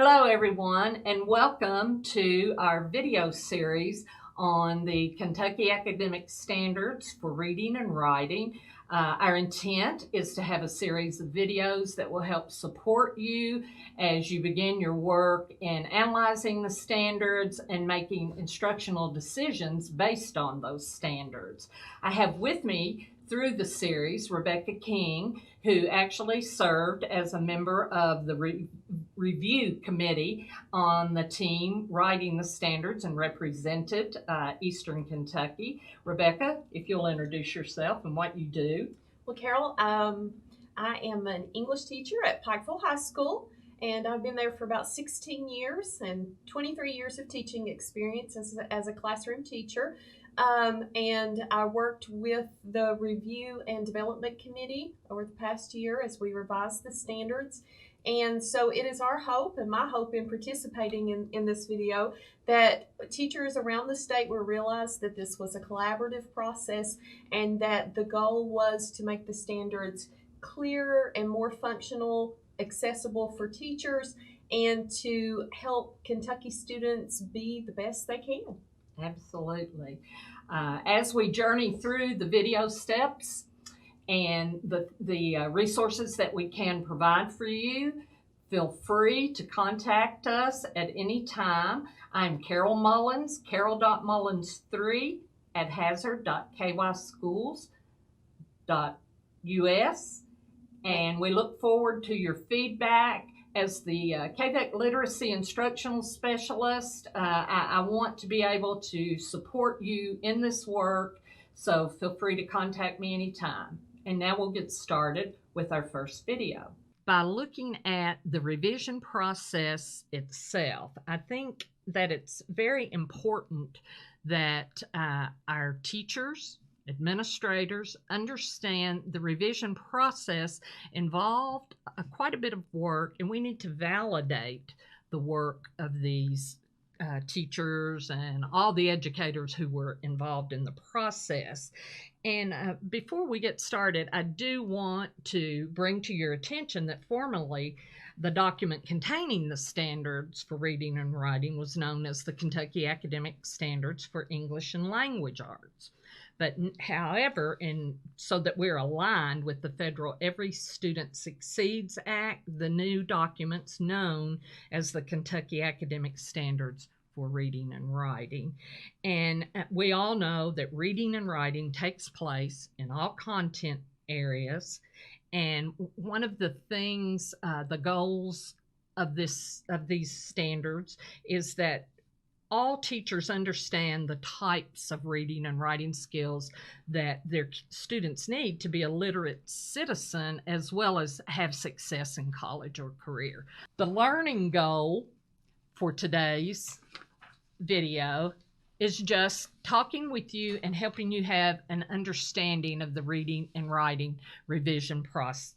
Hello everyone, and welcome to our video series on the Kentucky Academic Standards for Reading and Writing. Our intent is to have a series of videos that will help support you as you begin your work in analyzing the standards and making instructional decisions based on those standards. I have with me through the series Rebecca King, who actually served as a member of the review committee on the team writing the standards and represented Eastern Kentucky. Rebecca, if you'll introduce yourself and what you do. Well, Carol, I am an English teacher at Pikeville High School, and I've been there for about 16 years and 23 years of teaching experience as a classroom teacher. And I worked with the Review and Development Committee over the past year as we revised the standards. And so it is our hope, and my hope in participating in this video, that teachers around the state will realize that this was a collaborative process and that the goal was to make the standards clearer and more functional, accessible for teachers, and to help Kentucky students be the best they can. Absolutely. As we journey through the video steps and the resources that we can provide for you, feel free to contact us at any time. I'm Carol Mullins, carol.mullins3@hazard.kyschools.us, and we look forward to your feedback. As the KVEC Literacy Instructional Specialist, I want to be able to support you in this work, so feel free to contact me anytime. And now we'll get started with our first video. By looking at the revision process itself, I think that it's very important that our teachers, administrators understand the revision process involved quite a bit of work, and we need to validate the work of these teachers and all the educators who were involved in the process. And before we get started, I do want to bring to your attention that formerly the document containing the standards for reading and writing was known as the Kentucky Academic Standards for English and Language Arts. But however, so that we're aligned with the federal Every Student Succeeds Act, the new document's known as the Kentucky Academic Standards for Reading and Writing. And we all know that reading and writing takes place in all content areas. And one of the things, the goals of these standards is that all teachers understand the types of reading and writing skills that their students need to be a literate citizen, as well as have success in college or career. The learning goal for today's video is just talking with you and helping you have an understanding of the reading and writing revision process.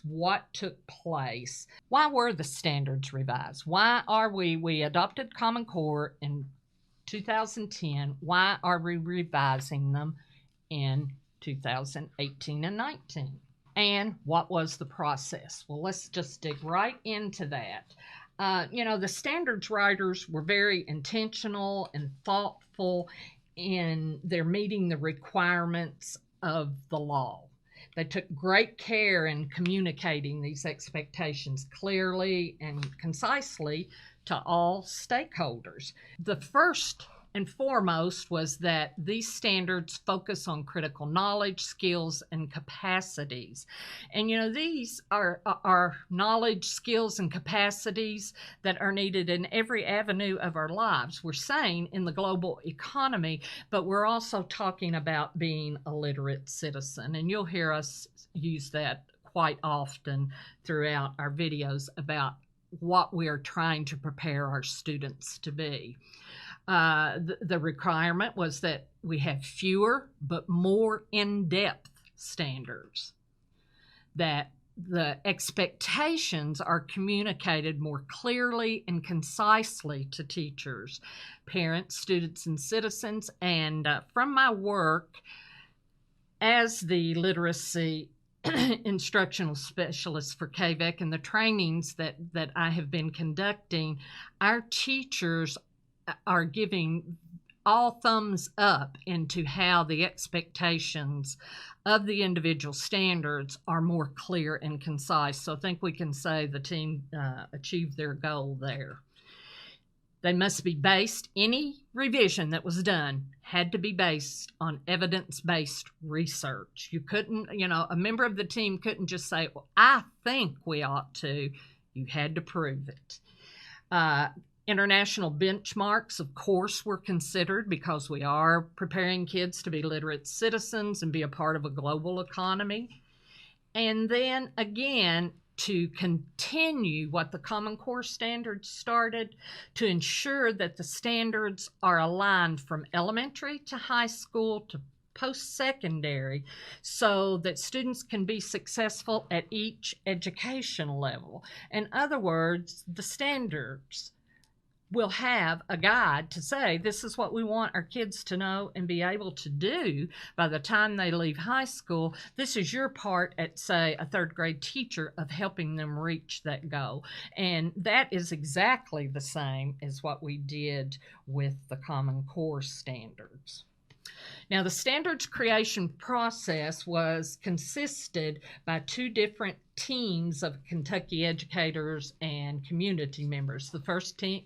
What took place? Why were the standards revised? Why are we adopted Common Core in 2010. Why are we revising them in 2018 and 19? And what was the process? Well, let's just dig right into that. The standards writers were very intentional and thoughtful in their meeting the requirements of the law. They took great care in communicating these expectations clearly and concisely to all stakeholders. The first and foremost was that these standards focus on critical knowledge, skills, and capacities. And these are knowledge, skills, and capacities that are needed in every avenue of our lives. We're saying in the global economy, but we're also talking about being a literate citizen. And you'll hear us use that quite often throughout our videos about what we are trying to prepare our students to be. The requirement was that we have fewer but more in-depth standards, that the expectations are communicated more clearly and concisely to teachers, parents, students, and citizens. And from my work as the literacy instructional specialist for KVEC and the trainings that I have been conducting, our teachers are giving all thumbs up into how the expectations of the individual standards are more clear and concise. So I think we can say the team achieved their goal there. They must be based, any revision that was done had to be based on evidence-based research. You couldn't, a member of the team couldn't just say, well, I think we ought to. You had to prove it. International benchmarks, of course, were considered because we are preparing kids to be literate citizens and be a part of a global economy. And then again, to continue what the Common Core standards started, to ensure that the standards are aligned from elementary to high school to post-secondary so that students can be successful at each education level. In other words, the standards will have a guide to say this is what we want our kids to know and be able to do by the time they leave high school. This is your part at, say, a third grade teacher of helping them reach that goal. And that is exactly the same as what we did with the Common Core standards. Now, the standards creation process was consisted by two different teams of Kentucky educators and community members. The first team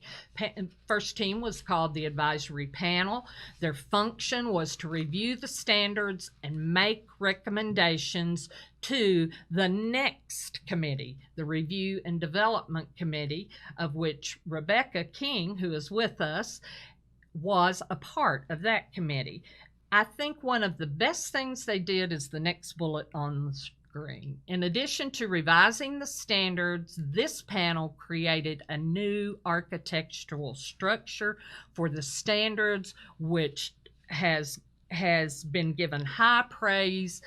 was called the advisory panel. Their function was to review the standards and make recommendations to the next committee, the Review and Development Committee, of which Rebecca King, who is with us, was a part of that committee. I think one of the best things they did is the next bullet on the screen. In addition to revising the standards, this panel created a new architectural structure for the standards, which has been given high praise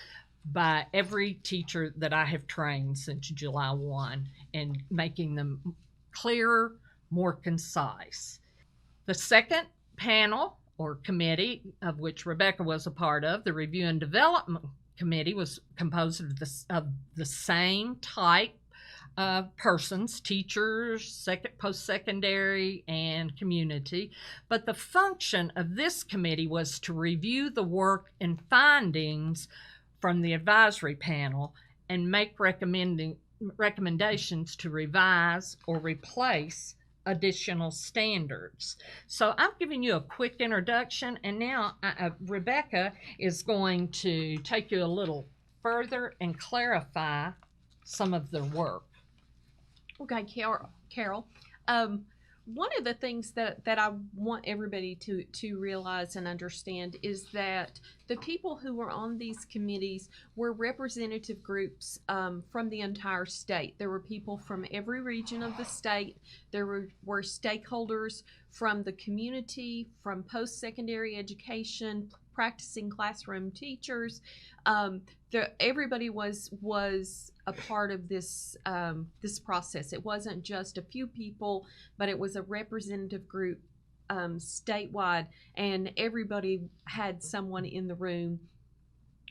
by every teacher that I have trained since July 1, and making them clearer, more concise. The second panel or committee, of which Rebecca was a part of, the Review and Development Committee, was composed of the same type of persons, teachers, post-secondary, and community. But the function of this committee was to review the work and findings from the advisory panel and make recommendations to revise or replace additional standards. So I've given you a quick introduction, and now Rebecca is going to take you a little further and clarify some of their work. Okay, Carol. One of the things that I want everybody to realize and understand is that the people who were on these committees were representative groups from the entire state. There were people from every region of the state. There were stakeholders from the community, from post-secondary education, practicing classroom teachers. Everybody was a part of this process. It wasn't just a few people, but it was a representative group statewide, and everybody had someone in the room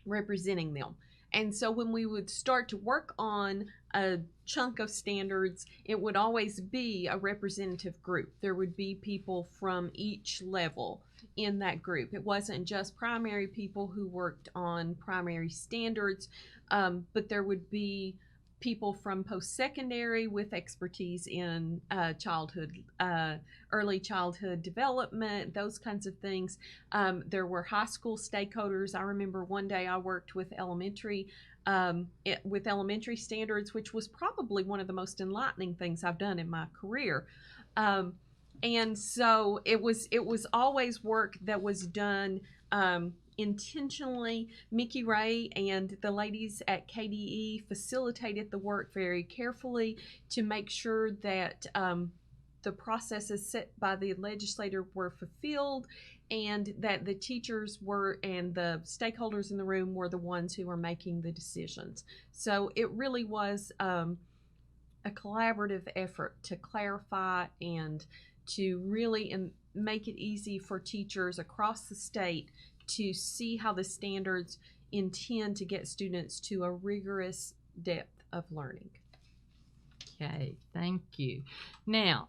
representing them. And so when we would start to work on a chunk of standards, it would always be a representative group. There would be people from each level in that group. It wasn't just primary people who worked on primary standards, but there would be people from post-secondary with expertise in early childhood development, those kinds of things. There were high school stakeholders. I remember one day I worked with elementary standards, which was probably one of the most enlightening things I've done in my career. And so it was always work that was done intentionally. Mickey Ray and the ladies at KDE facilitated the work very carefully to make sure that the processes set by the legislator were fulfilled, and that the teachers were and the stakeholders in the room were the ones who were making the decisions. So it really was a collaborative effort to clarify and to really make it easy for teachers across the state to see how the standards intend to get students to a rigorous depth of learning. Okay, thank you. Now,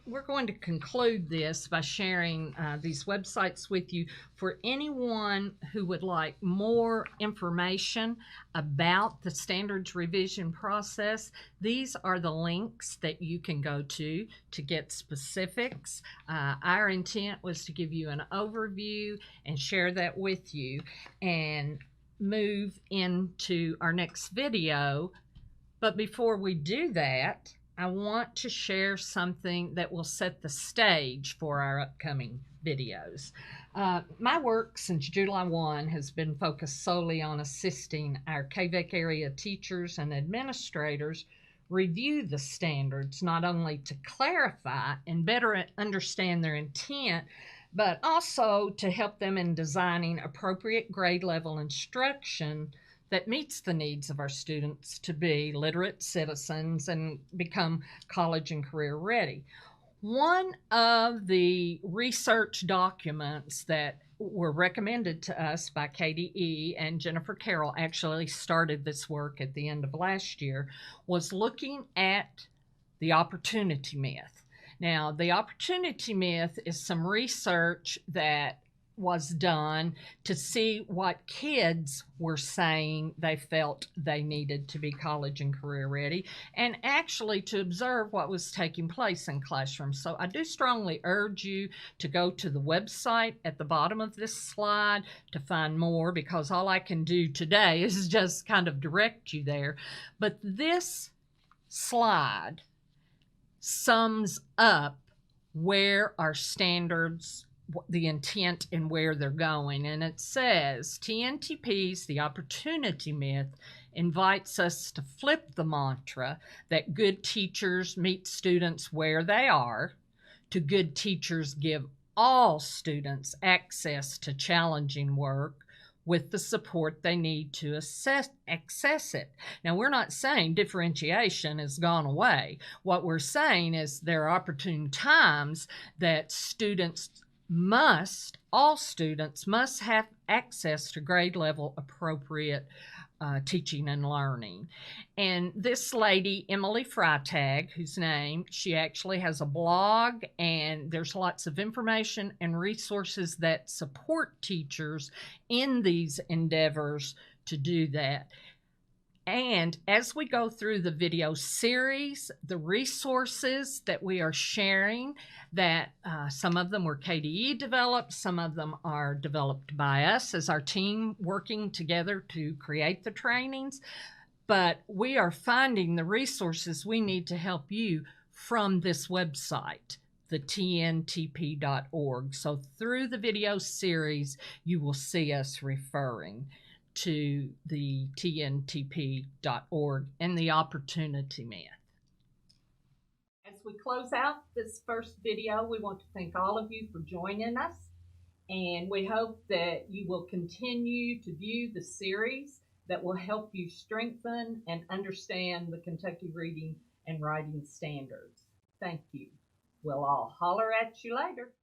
we're going to conclude this by sharing these websites with you for anyone who would like more information about the standards revision process. These are the links that you can go to get specifics. Our intent was to give you an overview and share that with you and move into our next video. But before we do that, I want to share something that will set the stage for our upcoming videos. My work since July 1 has been focused solely on assisting our KVEC area teachers and administrators review the standards, not only to clarify and better understand their intent, but also to help them in designing appropriate grade level instruction that meets the needs of our students to be literate citizens and become college and career ready. One of the research documents that were recommended to us by KDE, and Jennifer Carroll actually started this work at the end of last year, was looking at the opportunity myth. Now, the opportunity myth is some research that was done to see what kids were saying they felt they needed to be college and career ready, and actually to observe what was taking place in classrooms. So I do strongly urge you to go to the website at the bottom of this slide to find more, because all I can do today is just kind of direct you there. But this slide sums up where our standards, the intent, and where they're going. And it says TNTP's The Opportunity Myth invites us to flip the mantra that good teachers meet students where they are to good teachers give all students access to challenging work with the support they need to access it. Now, we're not saying differentiation has gone away. What we're saying is there are opportune times that all students must have access to grade level appropriate teaching and learning. And this lady, Emily Freitag, whose name, she actually has a blog, and there's lots of information and resources that support teachers in these endeavors to do that. And as we go through the video series, the resources that we are sharing, that some of them were KDE developed, some of them are developed by us as our team working together to create the trainings, but we are finding the resources we need to help you from this website, the tntp.org. So through the video series, you will see us referring to the tntp.org and the opportunity myth. As we close out this first video, we want to thank all of you for joining us, and we hope that you will continue to view the series that will help you strengthen and understand the Kentucky Reading and Writing Standards. Thank you. We'll all holler at you later.